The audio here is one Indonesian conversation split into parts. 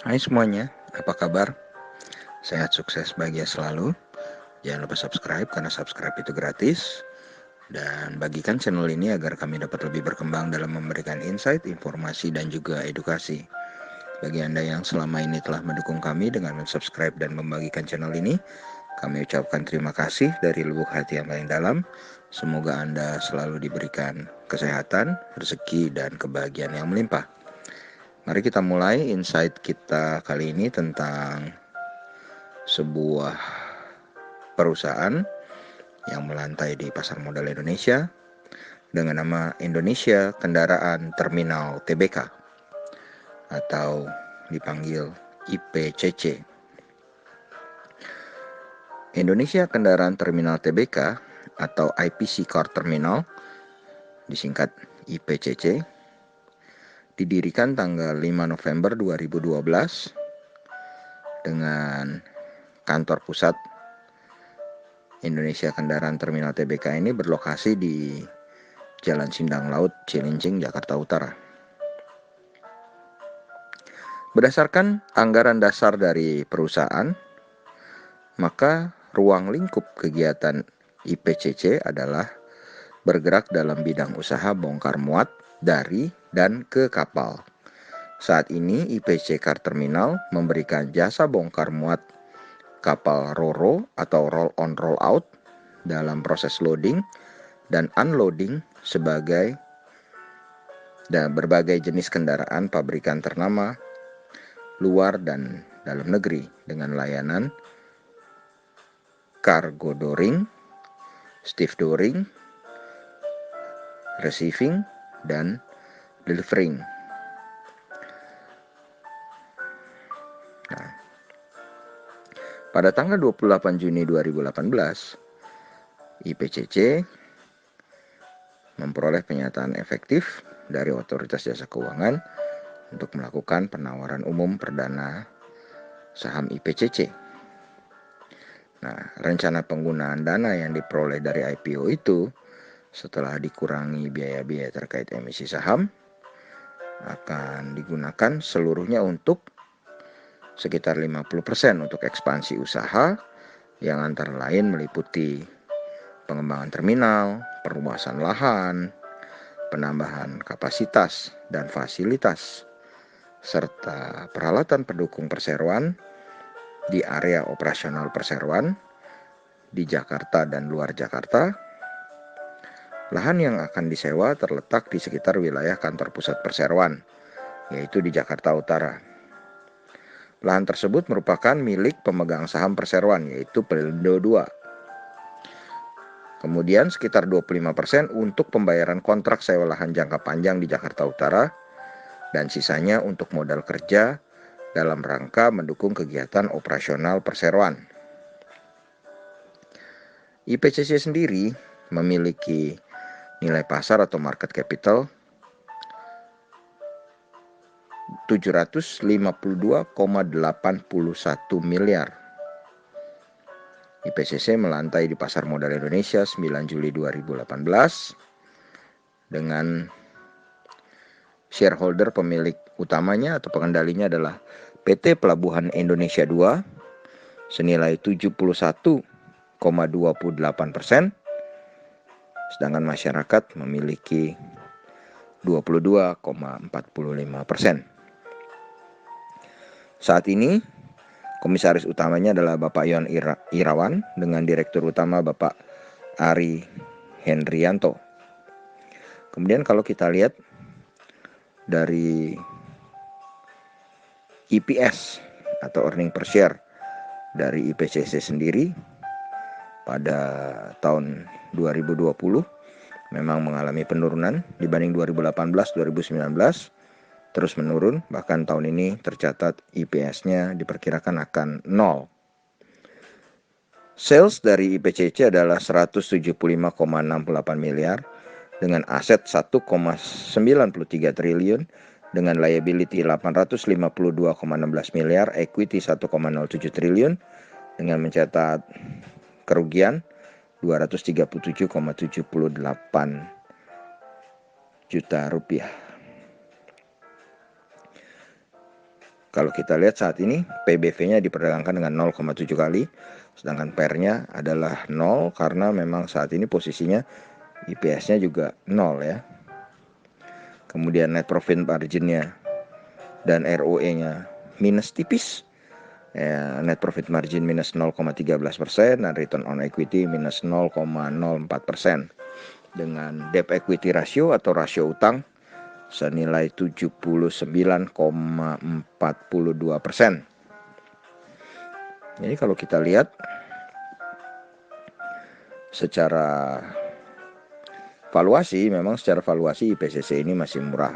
Hai semuanya, apa kabar? Sehat, sukses, bahagia selalu. Jangan lupa subscribe karena subscribe itu gratis. Dan bagikan channel ini agar kami dapat lebih berkembang dalam memberikan insight, informasi, dan juga edukasi. Bagi Anda yang selama ini telah mendukung kami dengan subscribe dan membagikan channel ini, kami ucapkan terima kasih dari lubuk hati yang paling dalam. Semoga Anda selalu diberikan kesehatan, rezeki, dan kebahagiaan yang melimpah. Mari kita mulai insight kita kali ini tentang sebuah perusahaan yang melantai di pasar modal Indonesia dengan nama Indonesia Kendaraan Terminal Tbk atau dipanggil IPCC. Indonesia Kendaraan Terminal Tbk atau IPC Car Terminal, disingkat IPCC, didirikan tanggal 5 November 2012 dengan kantor pusat Indonesia Kendaraan Terminal Tbk ini berlokasi di Jalan Sindang Laut, Cilincing, Jakarta Utara. Berdasarkan anggaran dasar dari perusahaan, maka ruang lingkup kegiatan IPCC adalah bergerak dalam bidang usaha bongkar muat dari dan ke kapal. Saat ini IPCC Car Terminal memberikan jasa bongkar muat kapal RoRo atau roll on roll out dalam proses loading dan unloading sebagai dan berbagai jenis kendaraan pabrikan ternama luar dan dalam negeri dengan layanan cargo dooring, stiff dooring, receiving, dan delivering. Nah, pada tanggal 28 Juni 2018, IPCC memperoleh pernyataan efektif dari Otoritas Jasa Keuangan untuk melakukan penawaran umum perdana saham IPCC. Nah, rencana penggunaan dana yang diperoleh dari IPO itu setelah dikurangi biaya-biaya terkait emisi saham akan digunakan seluruhnya untuk sekitar 50% untuk ekspansi usaha yang antara lain meliputi pengembangan terminal, perluasan lahan, penambahan kapasitas dan fasilitas, serta peralatan pendukung perseroan di area operasional perseroan di Jakarta dan luar Jakarta. Lahan yang akan disewa terletak di sekitar wilayah kantor pusat perseroan, yaitu di Jakarta Utara. Lahan tersebut merupakan milik pemegang saham perseroan, yaitu Pelindo II. Kemudian sekitar 25% untuk pembayaran kontrak sewa lahan jangka panjang di Jakarta Utara, dan sisanya untuk modal kerja dalam rangka mendukung kegiatan operasional perseroan. IPCC sendiri memiliki nilai pasar atau market capital 752,81 miliar. IPCC melantai di pasar modal Indonesia 9 Juli 2018 dengan shareholder pemilik utamanya atau pengendalinya adalah PT Pelabuhan Indonesia II senilai 71,28%, sedangkan masyarakat memiliki 22,45%. Saat ini komisaris utamanya adalah Bapak Yon Irawan dengan direktur utama Bapak Ari Hendrianto. Kemudian kalau kita lihat dari EPS atau earning per share dari IPCC sendiri pada tahun 2020 memang mengalami penurunan dibanding 2018-2019, terus menurun, bahkan tahun ini tercatat EPS-nya diperkirakan akan 0. Sales dari IPCC adalah 175,68 miliar dengan aset 1,93 triliun, dengan liability 852,16 miliar, equity 1,07 triliun, dengan mencatat kerugian 237,78 juta rupiah. Kalau kita lihat saat ini PBV-nya diperdagangkan dengan 0,7 kali, sedangkan PER-nya adalah 0 karena memang saat ini posisinya IPS-nya juga 0 ya. Kemudian net profit margin-nya dan ROE-nya minus tipis. Ya, net profit margin minus 0,13% dan return on equity minus 0,04%. Dengan debt equity ratio atau rasio utang senilai 79,42%. Jadi kalau kita lihat secara valuasi, memang secara valuasi IPCC ini masih murah.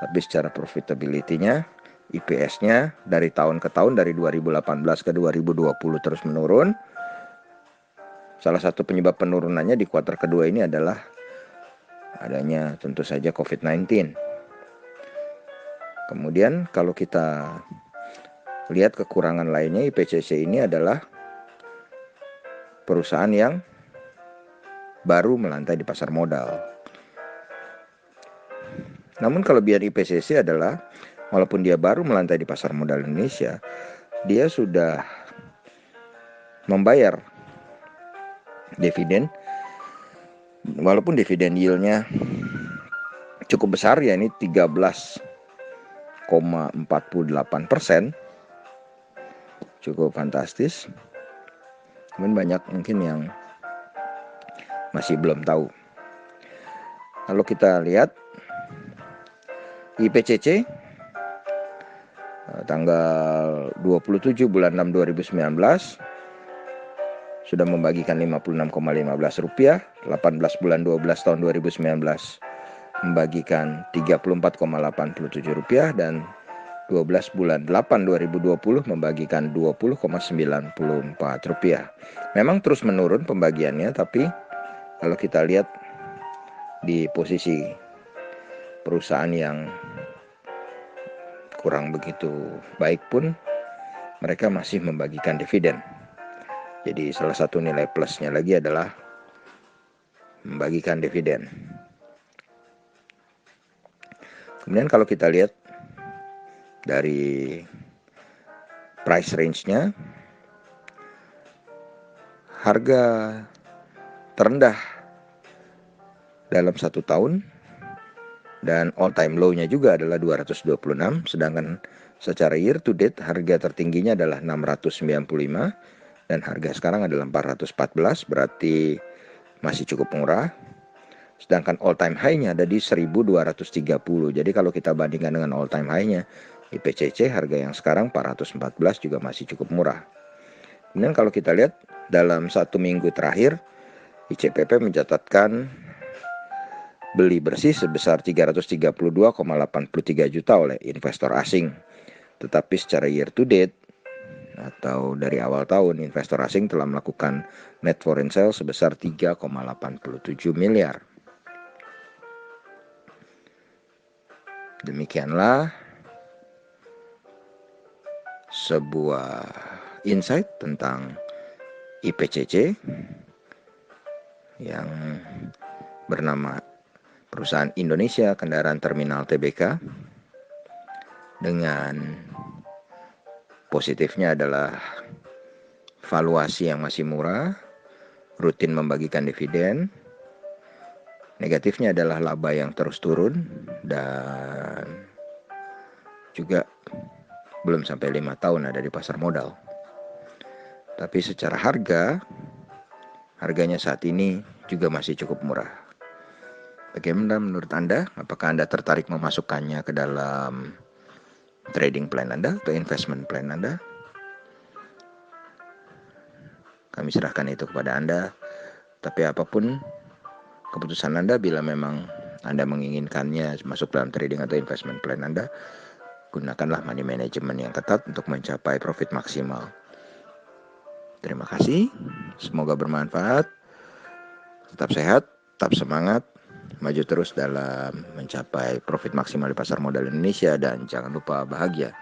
Tapi secara profitability-nya, IPS-nya dari tahun ke tahun, dari 2018 ke 2020 terus menurun. Salah satu penyebab penurunannya di kuartal kedua ini adalah adanya tentu saja COVID-19. Kemudian kalau kita lihat kekurangan lainnya, IPCC ini adalah perusahaan yang baru melantai di pasar modal. Namun kelebihan IPCC adalah walaupun dia baru melantai di pasar modal Indonesia, dia sudah membayar dividen, walaupun dividen yield-nya cukup besar, ya ini 13,48%, cukup fantastis. Namun banyak mungkin yang masih belum tahu. Kalau kita lihat IPCC tanggal 27 bulan 6 2019 sudah membagikan Rp56,15, 18 bulan 12 tahun 2019 membagikan Rp34,87 dan 12 bulan 8 2020 membagikan Rp20,94. Memang terus menurun pembagiannya, tapi kalau kita lihat di posisi perusahaan yang kurang begitu baik pun mereka masih membagikan dividen. Jadi salah satu nilai plusnya lagi adalah membagikan dividen. Kemudian kalau kita lihat dari price range-nya, harga terendah dalam 1 tahun dan all time low-nya juga adalah 226, sedangkan secara year to date harga tertingginya adalah 695 dan harga sekarang adalah 414, berarti masih cukup murah. Sedangkan all time high-nya ada di 1230. Jadi kalau kita bandingkan dengan all time high-nya IPCC, harga yang sekarang 414 juga masih cukup murah. Kemudian kalau kita lihat dalam 1 minggu terakhir, ICPP mencatatkan beli bersih sebesar 332,83 juta oleh investor asing. Tetapi secara year to date atau dari awal tahun, investor asing telah melakukan net foreign sale sebesar 3,87 miliar. Demikianlah sebuah insight tentang IPCC yang bernama Perusahaan Indonesia Kendaraan Terminal Tbk. Dengan positifnya adalah valuasi yang masih murah, rutin membagikan dividen. Negatifnya adalah laba yang terus turun dan juga belum sampai 5 tahun ada di pasar modal. Tapi secara harganya saat ini juga masih cukup murah. Bagaimana menurut Anda? Apakah Anda tertarik memasukkannya ke dalam trading plan Anda atau investment plan Anda? Kami serahkan itu kepada Anda. Tapi apapun keputusan Anda, bila memang Anda menginginkannya masuk dalam trading atau investment plan Anda, gunakanlah money management yang ketat untuk mencapai profit maksimal. Terima kasih, semoga bermanfaat. Tetap sehat, tetap semangat, maju terus dalam mencapai profit maksimal di pasar modal Indonesia, dan jangan lupa bahagia.